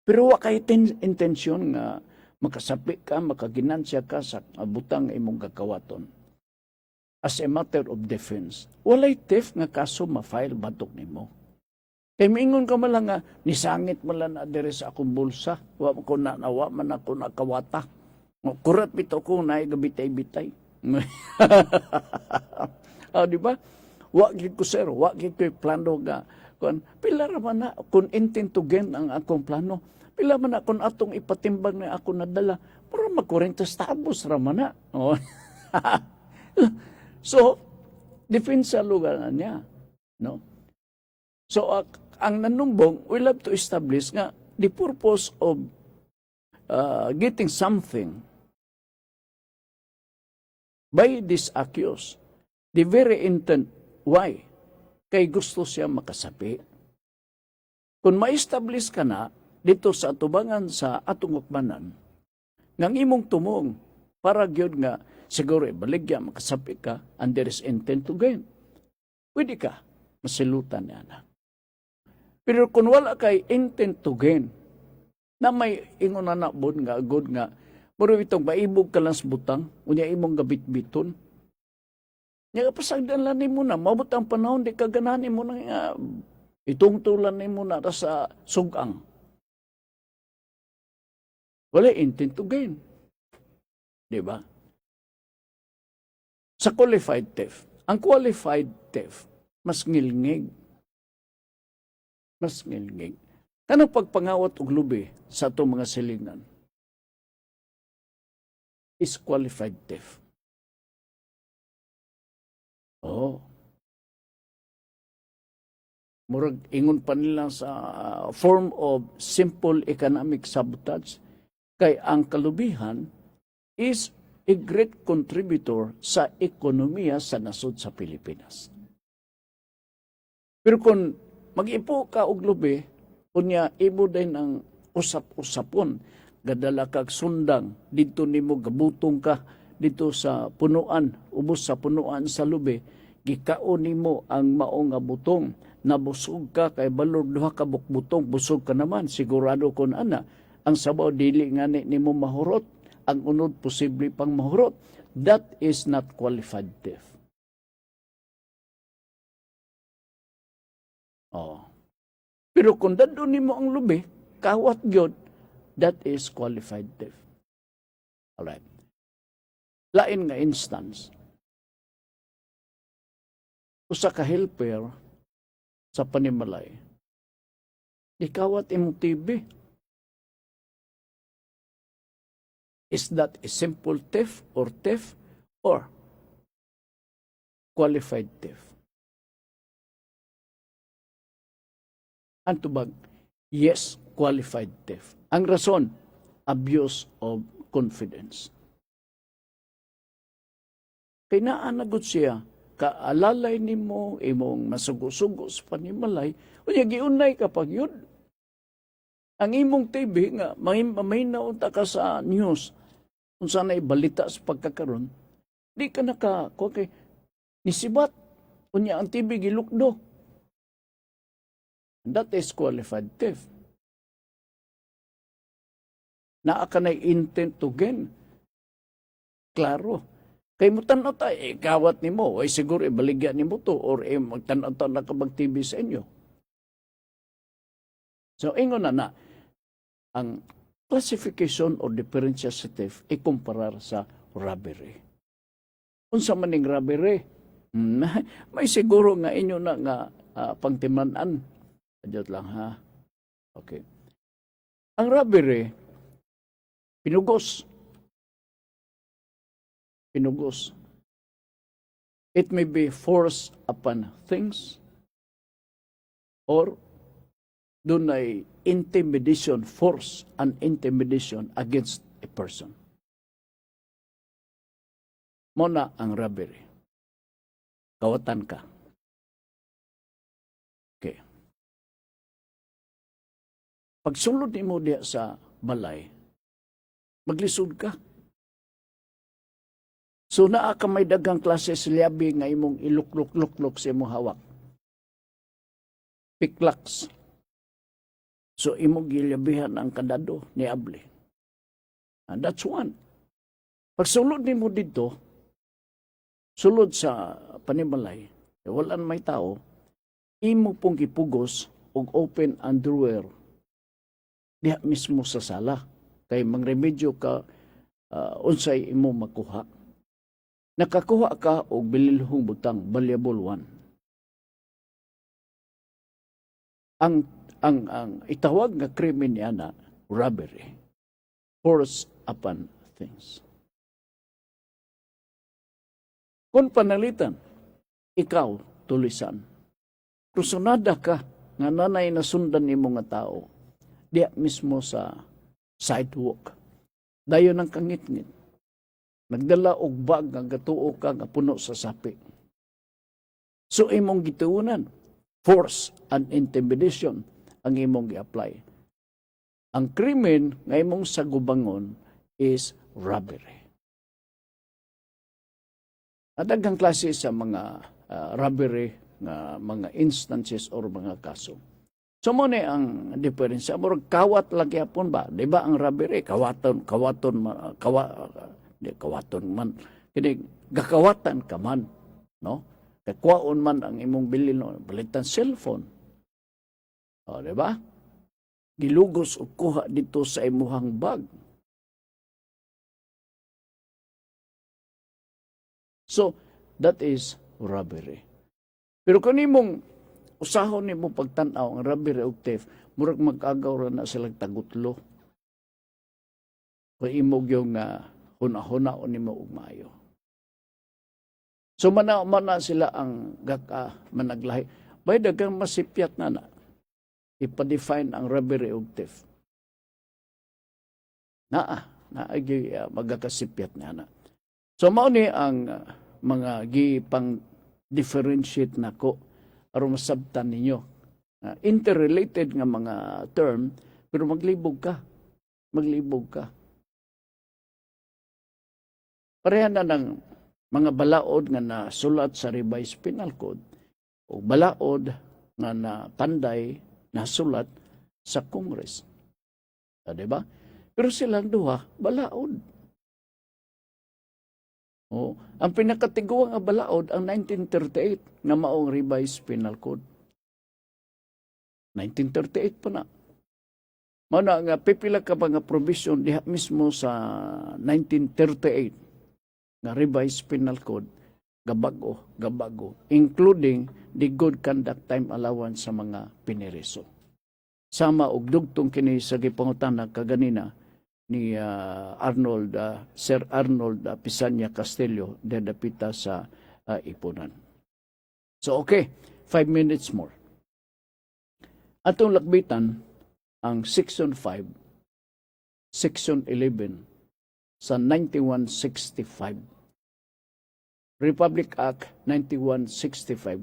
pero wa kay intensyon nga makasapi ka, makaginansya ka sa butang imong gakawaton. As a matter of defense, walay theft nga kaso ma-file batok nimo. Kay mingon ka man lang nga, nisangit mo lang na dire sa akong bulsa, wa ko nawa man ako nakawata. Kurat bito ko na gabitay-bitay. Di ba? Wa gid ko sir, wa gid ko plano nga kun pila ra man na kun intent to gain ang akong plano. Pila man na kun atong ipatimbang na ako nadala, para magkurentas tabos ra man na. So, depensa lugar na niya, no? So, ang nanumbong, we'll have to establish nga the purpose of getting something by this accused. The very intent, why? Kay gusto siya makasapi. Kung ma-establish ka na dito sa atubangan sa atong ukmanan, ngang imong tumong, para gyud nga, siguro baligya, makasapi ka, and there is intent to gain. Pwede ka, masilutan niya na. Pero kung wala kay intent to gain, na may ingon na nakbon nga, good nga, pero itong maibog ka lang sa butang, unya imong gabit-biton, nga pasagdan lang mo na, mabot ang panahon, di ka gananin mo na Itungtulan nimo na sa sugang. Wala intent to gain. Di ba? Sa qualified theft, ang qualified theft, mas ngilngig. Mas ngilngig. Kanang pagpangawat og lubi sa atong mga silingan is qualified theft. Oh. Murag ingon pa nila sa form of simple economic sabotage. Kay ang kalubihan is a great contributor sa ekonomiya sa nasod sa Pilipinas. Pero kung mag-ipo ka og lubi, kunya ibo din ang usap-usapon, gadala kag sundang, dito nimo gabutong ka dito sa punuan, ubos sa punuan sa lubi, gikaon nimo ang mao nga butong, nabusog ka kay balor duha ka bukbutong, busog ka naman, sigurado kon ana, ang sabaw dili nga nimo mahurot, ang unod posible pang mahurot. That is not qualified theft. Oh. Pero kung dadto nimo ang lubi, kawat gyud, that is qualified theft. Alright. Lain nga instance, usa ka helper sa panimalay, ikawat imong TV. Is that a simple theft or qualified theft? Antubag, yes, qualified theft. Ang rason, abuse of confidence. Kaya naanagot siya, kaalalay nimo imong masugo-sugo sa panimalay, unya giunay kapag yun. Ang imong TV nga, may naunta ka sa news, kung saan ay balita sa pagkakaroon, di ka okay, nisibat, unya ang TV gilukdo. That is qualified theft. Naa ka na intent to gain. Klaro. Kay mo tanaw tayo, gawat ni mo, ay siguro ibaligyan ni mo to, or magtanaw na ka mag-TV sa inyo. So, ingon na ang classification or differential sa theft ikumparar sa robbery. Unsa maning robbery? May siguro nga inyo na nga pangtimanan. Adjot lang ha. Okay. Ang robbery, pinugos. Pinugos. It may be force upon things or doon ay intimidation, force and intimidation against a person. Muna ang robbery. Kawatan ka. Okay. Pagsulod mo diya sa balay, maglisod ka. So naa ka may dagang klase silyabi nga imong ilukluk-lukluk sa imong hawak. Piklaks. So, imong gilyabihan ang kandado ni Abli. And that's one. Pagsulod ni mo dito, sulod sa panimalay, walaan may tao, imo pong kipugos og open underwear diha mismo sa sala. Kay mangremedyo ka unsay imo makuha. Nakakuha ka og bililhong butang, valuable one. Ang itawag nga krimen niya na robbery, force upon things. Kung panalitan, ikaw tulisan. Krusunada ka nga nanay na sundan ni mga tao, diya mismo sa sidewalk. Dayon ang kangit-ngit. Nagdala og bag nga gatuo ka nga puno sa sapi. So imong gituunan, force and intimidation ang imong gi-apply. Ang krimen nga imong sagubangon is robbery. At daghang klase sa mga robbery nga mga instances or mga kaso. So mo ni ang diferensya, murag kawat lagi apon ba? Di ba ang robbery kawaton man kini gakawatan ka man, no? Kay kwaon man ang imong bilin, no? Balitan cellphone. O, di ba? Gilugos o kuha dito sa imuhang bag. So, that is robbery. Pero kanimong usahon nimo pagtan-aw ang robbery ug theft, murag mag-agaw ra na silang tagutlo. Kung imog yung huna-hunaon nimo og maayo. So mana sila ang managlahi. Bay dagang masipyat na ipa-define ang robbery ug theft. Naagi magakasipyat na. So mao ni ang mga gipang differentiate nako aron masabtan ninyo. Interrelated nga mga term pero maglibog ka. Pareha na ng mga balaod nga nasulat sa Revised Penal Code o balaod nga napanday nasulat sa Congress. Diba? Pero silang duha, balaod. Ang pinakatiguang nga balaod ang 1938 nga maong Revised Penal Code. 1938 pa na. Mana nga pipila ka ba nga provision diha mismo sa 1938 nga Revised Penal Code gabago, including the good conduct time allowance sa mga piniriso. Sama og dugtong kini sa gipangutana kaganina ni Sir Arnold Pisania Castillo dadapita sa ipunan. So okay, 5 minutes more. Atong lakbitan ang Section 5, Section 11 sa 9165. Republic Act 9165.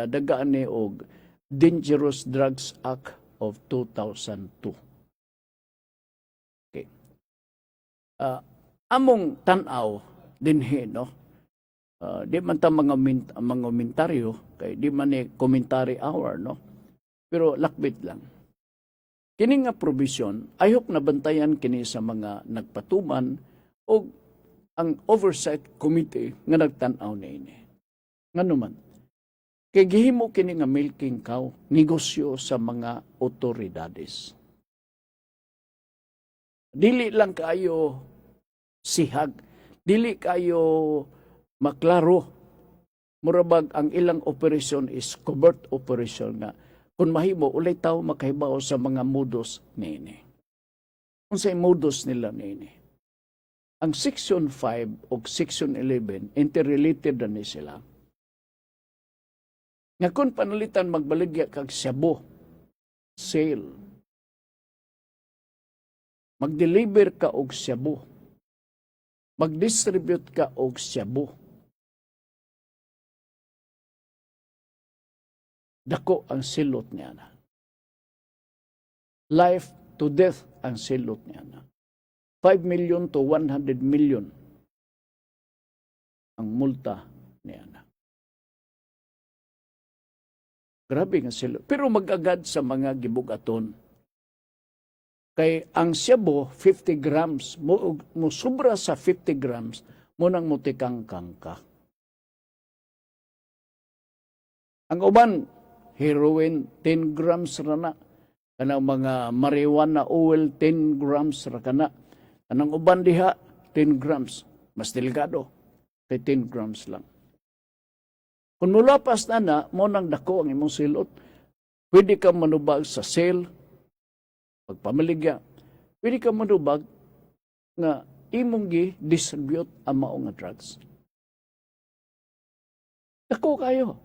Dagaan ni og Dangerous Drugs Act of 2002. Okay. Among tanaw dinhi no. Di man ta mga komentaryo kay di man ni commentary hour no. Pero lakbit lang. Kini nga provision ayok na bantayan kini sa mga nagpatuman o ang oversight committee nga nagtan-aw niini. Nganuman, kay gihimo kini nga milking cow negosyo sa mga otoridades. Dili lang kayo sihag, dili kayo maklaro. Murabag ang ilang operation is covert operation nga kung mahimo, ulay tao makahibaw sa mga modus niini. Kung sa modus nila niini. Ang Section 5 o Section 11, interrelated na ni sila. Nga kung panalitan magbaligya kag shabu, sale, mag-deliver ka og shabu, mag-distribute ka og shabu, dako ang silot niya na. Life to death ang silot niya na. 5 million to 100 million ang multa niya na. Grabe nga silot. Pero mag-agad sa mga gibugaton. Kay ang shabu, 50 grams, mo sobra sa 50 grams, mo nang mutikang-kang ka. Ang uban, heroin, 10 grams ra na. Kanang mga marijuana oil, 10 grams ra kana. Kanang uban diha, 10 grams. Mas delikado. Kay 10 grams lang. Kung mulapas na mo nang dako ang imong silot, pwede ka manubag sa sale, pagpamaligya. Pwede ka manubag nga imong gi-distribute ang mao nga drugs. Dako kayo.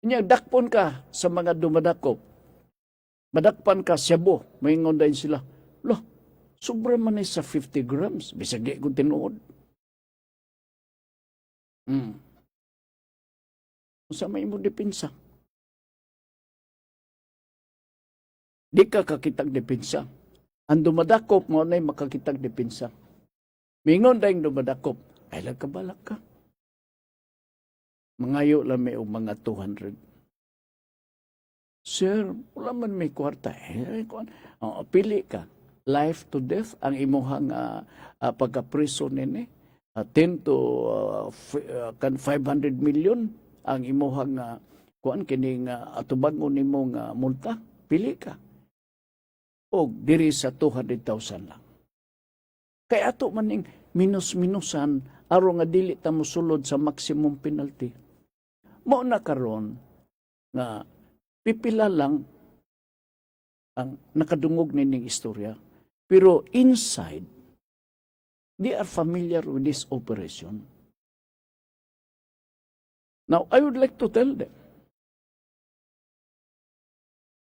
Inya, dakpon ka sa mga dumadakop. Madakpan ka shabu. Maingon din sila. Loh, sobra man sa 50 grams. Bisag di ko tinuod. Sa may mo dipinsa. Di ka kakitag dipinsa. Ang dumadakop mo na makakitag dipinsa. Maingon din dumadakop. Ay lagkabalak ka. Mangayo lang may mga 200. Sir, wala man may kwarta. Pili ka. Life to death ang imuhang pagka-priso nini. 10 to 500 million ang imuhang kuan kini nga atubangon nimo nga multa, pili ka. O diri sa 200,000 lang. Kay ato man ning minus-minusan aron nga dili ta mosulod sa maximum penalty. Mao na karon nga pipila lang ang nakadungog nining istorya. Pero inside, they are familiar with this operation. Now, I would like to tell them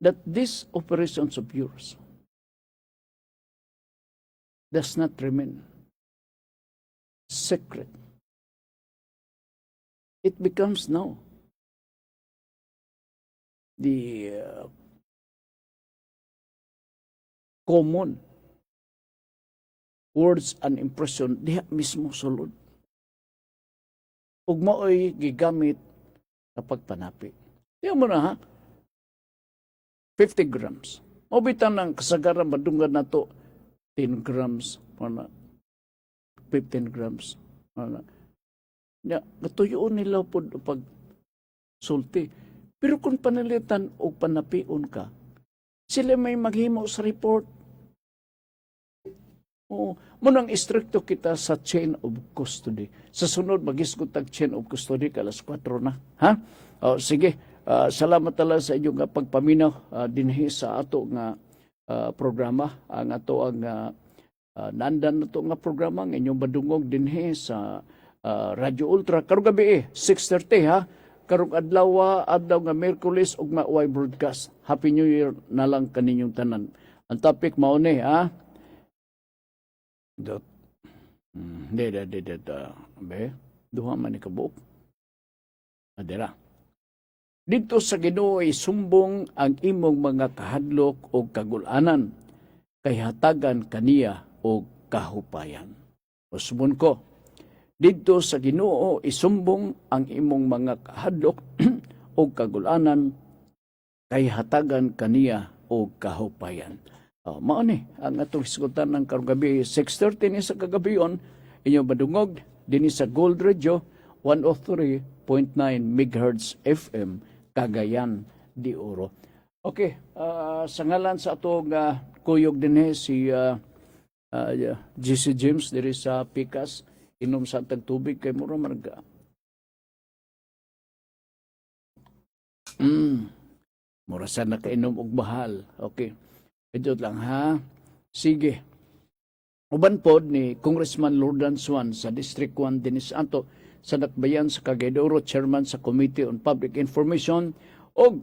that these operations of yours does not remain secret. It becomes now the common words and impression diha mismo sulod. Ug mao'y gigamit sa pagpanapi. Diyan mo na ha? 50 grams. Mabitan ng kasagaran madunggan na to 10 grams, 15 grams. Natuyoon nila po pag sulti. Pero kung panalitan o panapion ka, sila may maghimo sa report. Munang istrikto kita sa chain of custody. Sa sunod, mag-isgot ang chain of custody ka alas 4 na. Ha? Sige, salamat talaga sa inyong pagpaminaw dinhi sa ato nga programa. Ang ato ang nandan na to nga programa, ang inyong badungog dinhi sa Radio Ultra. Karong gabi 6:30 ha? Karong adlaw nga Miyerkules ug mauway broadcast. Happy New Year na lang kaninyong tanan. Ang topic mao ni ha? Duha man ni kabuok. Adira. Dito sa Ginoo ay sumbong ang imong mga kahadlok o kagulanan, kay hatagan kaniya o kahupayan. Usbon ko, dito sa Ginoo isumbong ang imong mga kahadlok o kagulanan, kay hatagan kaniya o kahupayan. Mao ni ang atong hisgutan ng karong gabi 6:30 ni sa kagabion inyo badungog dinhi sa Gold Radio 103.9 MHz FM Cagayan de Oro. Okay, sa ngalan sa atong kuyog dinhi si GC James diri sa Pikas, inom sa tag tubig kay mura marga. Mura sa nakainom og bahal. Okay. Ito lang ha. Sige. Uban pod ni Congressman Lordan Swan sa District 1 Dinis Anto sa Dakbayan sa Cagayan de Oro, Chairman sa Committee on Public Information og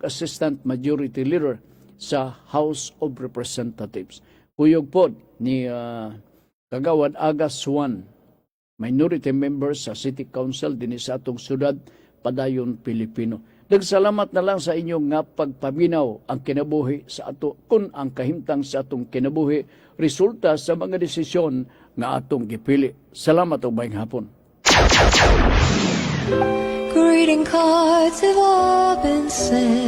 Assistant Majority Leader sa House of Representatives. Kuyog pod ni Kagawad Aga Swan, Minority Member sa City Council dinis sa atong syudad Padayon, Pilipino. Nagsalamat na lang sa inyong nga pagpaminaw ang kinabuhi sa ato kung ang kahimtang sa atong kinabuhi resulta sa mga desisyon nga atong gipili. Salamat o bayang hapon. Greeting cards have all been sent.